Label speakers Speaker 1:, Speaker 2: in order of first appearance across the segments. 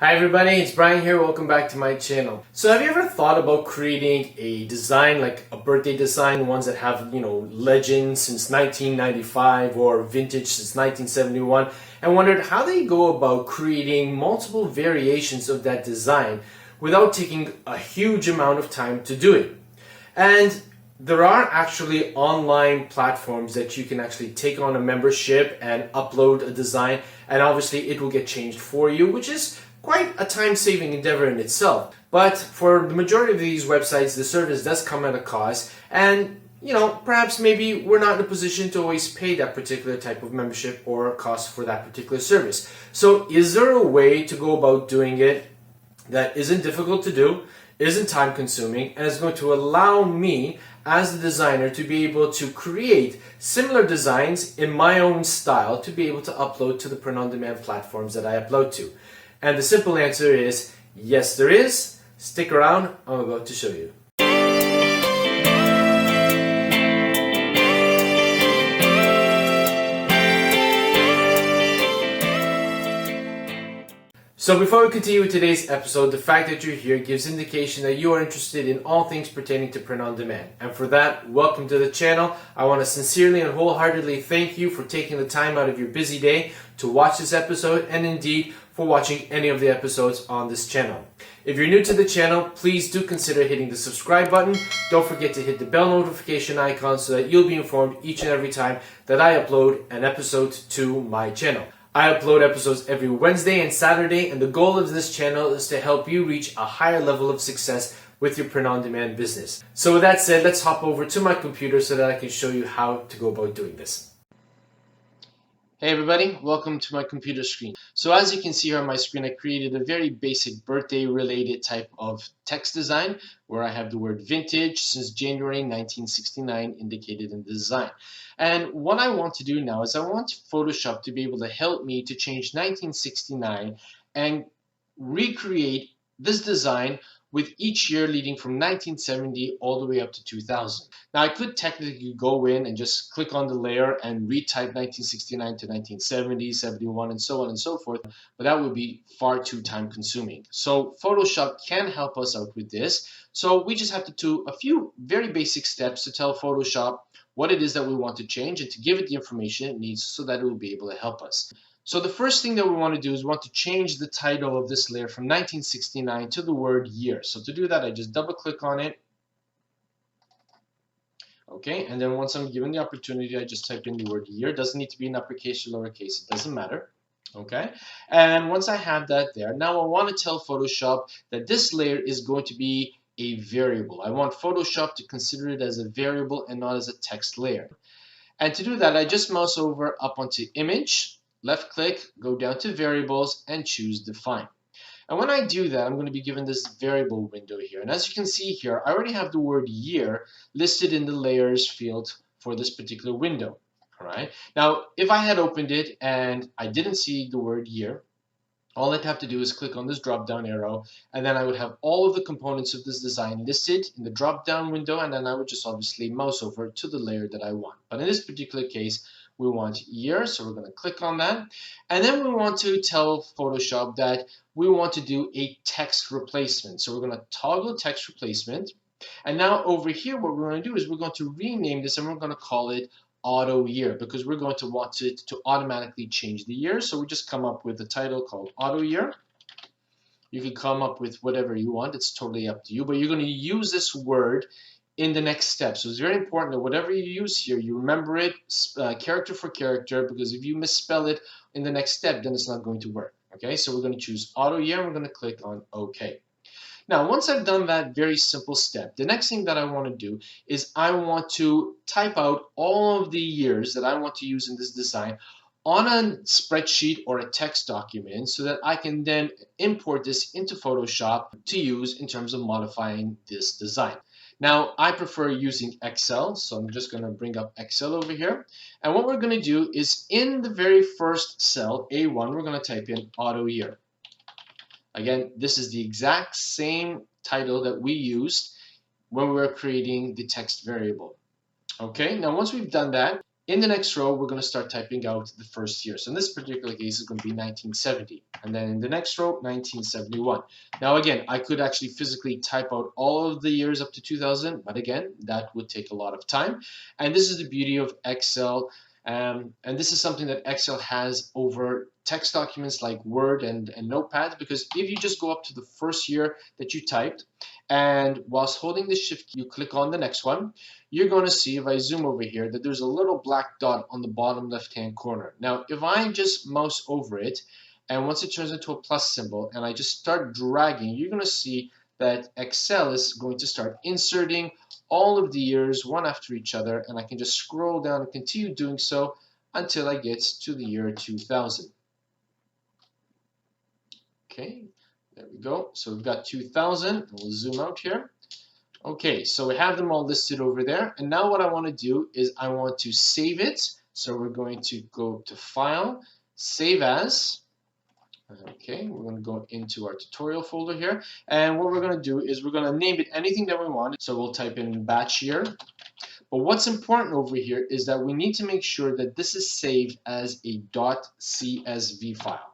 Speaker 1: Hi everybody, it's Brian here. Welcome back to my channel. So have you ever thought about creating a design, like a birthday design, ones that have, legends since 1995 or vintage since 1971, and wondered how they go about creating multiple variations of that design without taking a huge amount of time to do it? And there are actually online platforms that you can actually take on a membership and upload a design, and obviously it will get changed for you, which is quite a time-saving endeavor in itself. But for the majority of these websites, the service does come at a cost, and perhaps maybe we're not in a position to always pay that particular type of membership or cost for that particular service. So is there a way to go about doing it that isn't difficult to do, isn't time consuming, and is going to allow me as the designer to be able to create similar designs in my own style to be able to upload to the print-on-demand platforms that I upload to? And the simple answer is yes, there is. Stick around, I'm about to show you. So before we continue with today's episode, the fact that you're here gives indication that you are interested in all things pertaining to print on demand. And for that, welcome to the channel. I want to sincerely and wholeheartedly thank you for taking the time out of your busy day to watch this episode, and indeed for watching any of the episodes on this channel. If you're new to the channel, please do consider hitting the subscribe button. Don't forget to hit the bell notification icon so that you'll be informed each and every time that I upload an episode to my channel. I upload episodes every Wednesday and Saturday, and the goal of this channel is to help you reach a higher level of success with your print-on-demand business. So with that said, let's hop over to my computer so that I can show you how to go about doing this. Hey everybody, welcome to my computer screen. So as you can see here on my screen, I created a very basic birthday related type of text design where I have the word vintage since January 1969 indicated in the design. And what I want to do now is I want Photoshop to be able to help me to change 1969 and recreate this design with each year leading from 1970 all the way up to 2000. Now I could technically go in and just click on the layer and retype 1969 to 1970, 71, and so on and so forth, but that would be far too time consuming. So Photoshop can help us out with this. So we just have to do a few very basic steps to tell Photoshop what it is that we want to change and to give it the information it needs so that it will be able to help us. So the first thing that we want to do is we want to change the title of this layer from 1969 to the word year. So to do that, I just double click on it. Okay, and then once I'm given the opportunity, I just type in the word year. It doesn't need to be in uppercase or lowercase, it doesn't matter. Okay, and once I have that there, now I want to tell Photoshop that this layer is going to be a variable. I want Photoshop to consider it as a variable and not as a text layer. And to do that, I just mouse over up onto image, left click, go down to variables, and choose define. And when I do that, I'm going to be given this variable window here. And as you can see here, I already have the word year listed in the layers field for this particular window. All right. Now, if I had opened it and I didn't see the word year, all I'd have to do is click on this drop-down arrow, and then I would have all of the components of this design listed in the drop-down window, and then I would just obviously mouse over to the layer that I want. But in this particular case, we want year, so we're going to click on that. And then we want to tell Photoshop that we want to do a text replacement. So we're going to toggle text replacement. And now over here, what we're going to do is we're going to rename this, and we're going to call it auto year, because we're going to want it to automatically change the year. So we just come up with a title called auto year. You can come up with whatever you want, it's totally up to you, but you're going to use this word in the next step. So it's very important that whatever you use here, you remember it character for character, because if you misspell it in the next step, then it's not going to work. Okay, so we're going to choose auto year, and we're going to click on OK. Now, once I've done that very simple step, the next thing that I want to do is I want to type out all of the years that I want to use in this design on a spreadsheet or a text document so that I can then import this into Photoshop to use in terms of modifying this design. Now, I prefer using Excel, so I'm just going to bring up Excel over here. And what we're going to do is in the very first cell, A1, we're going to type in auto year. Again, this is the exact same title that we used when we were creating the text variable. Okay, now once we've done that, In the next row, we're going to start typing out the first year. So in this particular case, it's going to be 1970. And then in the next row, 1971. Now again, I could actually physically type out all of the years up to 2000, but again, that would take a lot of time. And this is the beauty of Excel. And this is something that Excel has over text documents like Word and Notepad, because if you just go up to the first year that you typed, and whilst holding the shift, you click on the next one, you're going to see, if I zoom over here, that there's a little black dot on the bottom left-hand corner. Now, if I just mouse over it, and once it turns into a plus symbol, and I just start dragging, you're going to see that Excel is going to start inserting all of the years one after each other, and I can just scroll down and continue doing so until I get to the year 2000. Okay, there we go. So we've got 2000, and we'll zoom out here. Okay, so we have them all listed over there, and now what I want to do is I want to save it. So we're going to go to File, Save As. Okay, we're going to go into our tutorial folder here, and what we're going to do is we're going to name it anything that we want. So we'll type in batch year. But what's important over here is that we need to make sure that this is saved as a .csv file.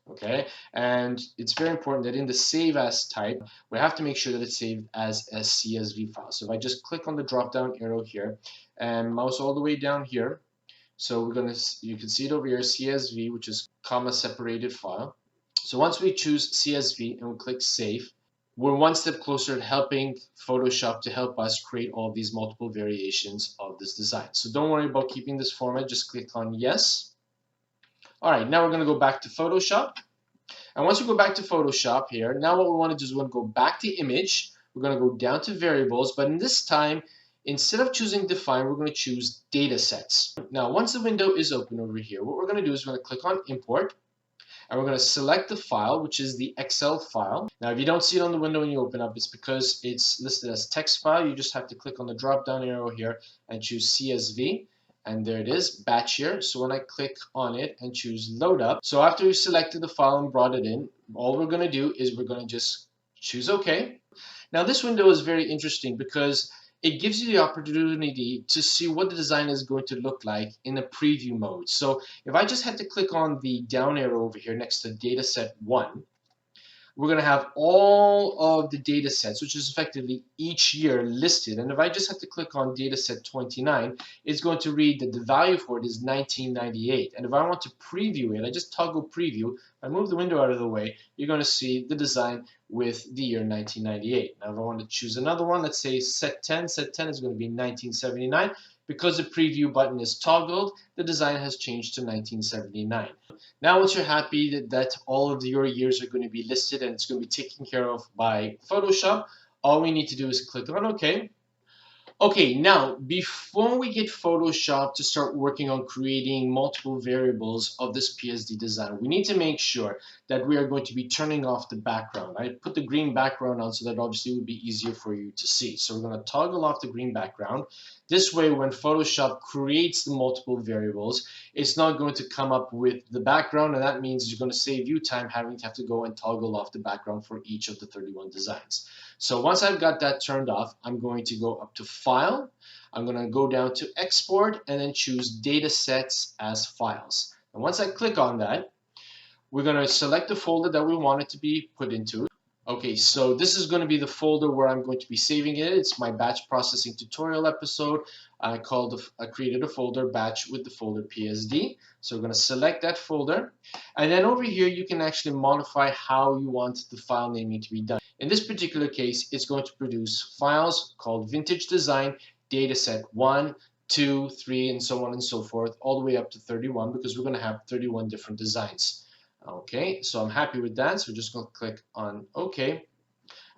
Speaker 1: Okay, and it's very important that in the save as type, we have to make sure that it's saved as a CSV file. So if I just click on the drop down arrow here and mouse all the way down here, so you can see it over here, CSV, which is comma separated file. So once we choose CSV and we click save, we're one step closer to helping Photoshop to help us create all of these multiple variations of this design. So don't worry about keeping this format, just click on yes. All right, now we're going to go back to Photoshop. And once we go back to Photoshop here, now what we want to do is we want to go back to image. We're going to go down to variables, but in this time, instead of choosing define, we're going to choose data sets. Now, once the window is open over here, what we're going to do is we're going to click on import. And we're going to select the file, which is the Excel file. Now, if you don't see it on the window when you open up, it's because it's listed as text file. You just have to click on the drop down arrow here and choose CSV. And there it is, batch here. So when I click on it and choose load up, so after we've selected the file and brought it in, all we're going to do is we're going to just choose OK. Now this window is very interesting because it gives you the opportunity to see what the design is going to look like in a preview mode. So if I just had to click on the down arrow over here next to dataset 1, we're going to have all of the data sets, which is effectively each year listed. And if I just have to click on dataset 29, it's going to read that the value for it is 1998. And if I want to preview it, I just toggle preview. I move the window out of the way, you're going to see the design with the year 1998. Now if I want to choose another one, let's say set 10 is going to be 1979. Because the preview button is toggled, the design has changed to 1979. Now once you're happy that all of your years are going to be listed and it's going to be taken care of by Photoshop, all we need to do is click on OK. Okay, now before we get Photoshop to start working on creating multiple variables of this PSD design, we need to make sure that we are going to be turning off the background. I put the green background on so that obviously it would be easier for you to see. So we're going to toggle off the green background. This way, when Photoshop creates the multiple variables, it's not going to come up with the background, and that means you're going to save you time having to have to go and toggle off the background for each of the 31 designs. So once I've got that turned off, I'm going to go up to File. I'm going to go down to Export and then choose Data Sets as Files. And once I click on that, we're going to select the folder that we want it to be put into. Okay, so this is going to be the folder where I'm going to be saving it. It's my batch processing tutorial episode. I created a folder batch with the folder PSD. So we're going to select that folder. And then over here, you can actually modify how you want the file naming to be done. In this particular case, it's going to produce files called Vintage Design, Dataset 1, 2, 3, and so on and so forth, all the way up to 31, because we're going to have 31 different designs. Okay, so I'm happy with that. So we're just going to click on OK.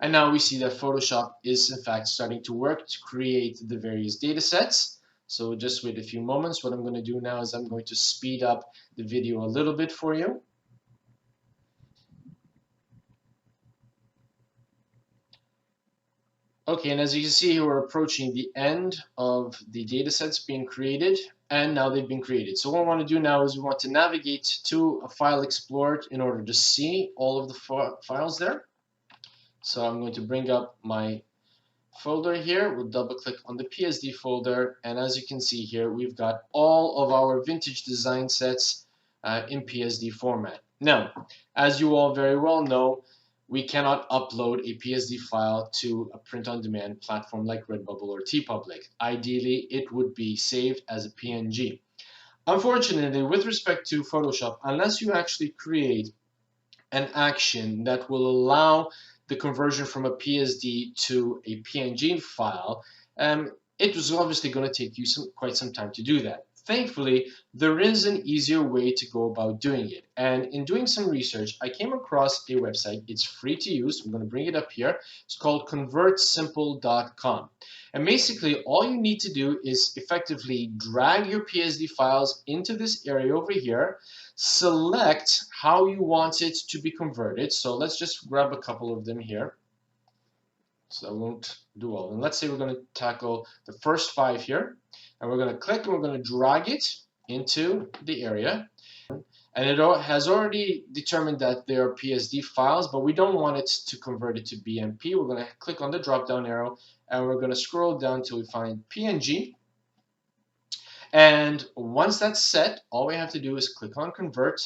Speaker 1: And now we see that Photoshop is in fact starting to work to create the various data sets. So just wait a few moments. What I'm going to do now is I'm going to speed up the video a little bit for you. Okay, and as you can see here, we're approaching the end of the data sets being created, and now they've been created. So what I want to do now is we want to navigate to a file explorer in order to see all of the files there. So I'm going to bring up my folder here. We'll double click on the PSD folder, and as you can see here, we've got all of our vintage design sets in PSD format. Now, as you all very well know, we cannot upload a PSD file to a print-on-demand platform like Redbubble or TeePublic. Ideally, it would be saved as a PNG. Unfortunately, with respect to Photoshop, unless you actually create an action that will allow the conversion from a PSD to a PNG file, it was obviously going to take you quite some time to do that. Thankfully, there is an easier way to go about doing it. And in doing some research, I came across a website. It's free to use. I'm going to bring it up here. It's called convertsimple.com. And basically, all you need to do is effectively drag your PSD files into this area over here, select how you want it to be converted. So let's just grab a couple of them here. So I won't do all of them. Let's say we're going to tackle the first 5 here. And we're going to click and we're going to drag it into the area. And it has already determined that they are PSD files, but we don't want it to convert it to BMP. We're going to click on the drop-down arrow and we're going to scroll down till we find PNG. And once that's set, all we have to do is click on convert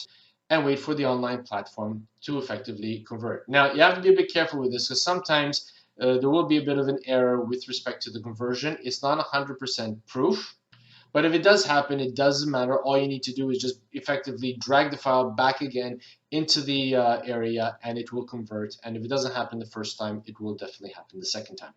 Speaker 1: and wait for the online platform to effectively convert. Now, you have to be a bit careful with this because sometimes there will be a bit of an error with respect to the conversion. It's not 100% proof, but if it does happen, it doesn't matter. All you need to do is just effectively drag the file back again into the area and it will convert. And if it doesn't happen the first time, it will definitely happen the second time.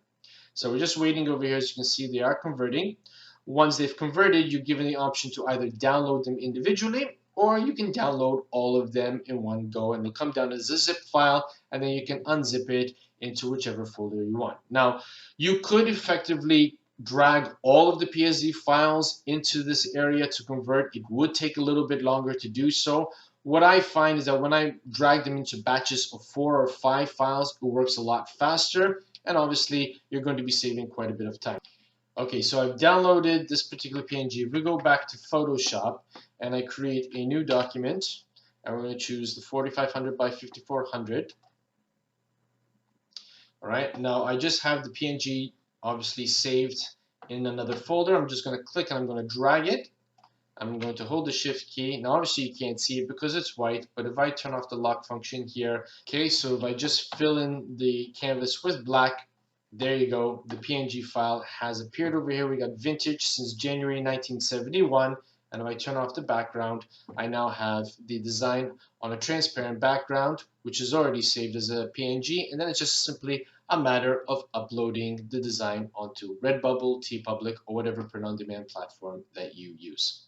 Speaker 1: So we're just waiting over here. As you can see, they are converting. Once they've converted, you're given the option to either download them individually or you can download all of them in one go and they'll come down as a zip file and then you can unzip it into whichever folder you want. Now, you could effectively drag all of the PSD files into this area to convert. It would take a little bit longer to do so. What I find is that when I drag them into batches of 4 or 5 files, it works a lot faster and obviously you're going to be saving quite a bit of time. Okay, so I've downloaded this particular PNG. If we go back to Photoshop and I create a new document, and we're going to choose the 4500 by 5400. All right, now I just have the PNG obviously saved in another folder. I'm just going to click and I'm going to drag it. I'm going to hold the shift key. Now obviously you can't see it because it's white, but if I turn off the lock function here, okay, so if I just fill in the canvas with black, there you go, the PNG file has appeared over here. We got vintage since January 1971, and if I turn off the background, I now have the design on a transparent background, which is already saved as a PNG, and then it's just simply a matter of uploading the design onto Redbubble, TeePublic, or whatever print-on-demand platform that you use.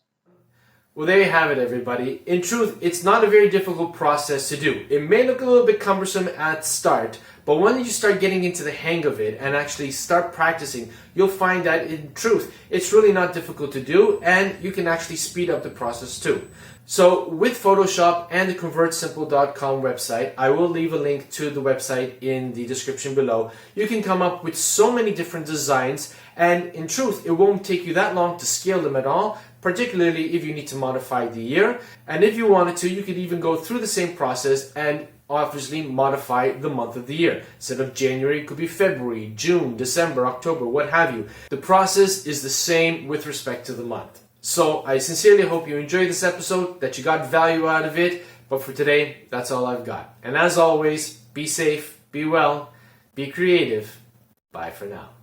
Speaker 1: Well, there you have it, everybody. In truth, it's not a very difficult process to do. It may look a little bit cumbersome at start, but when you start getting into the hang of it and actually start practicing, you'll find that in truth, it's really not difficult to do and you can actually speed up the process too. So with Photoshop and the convertsimple.com website, I will leave a link to the website in the description below. You can come up with so many different designs, and in truth, it won't take you that long to scale them at all, particularly if you need to modify the year. And if you wanted to, you could even go through the same process and obviously modify the month of the year. Instead of January, it could be February, June, December, October, what have you. The process is the same with respect to the month. So I sincerely hope you enjoyed this episode, that you got value out of it. But for today, that's all I've got. And as always, be safe, be well, be creative. Bye for now.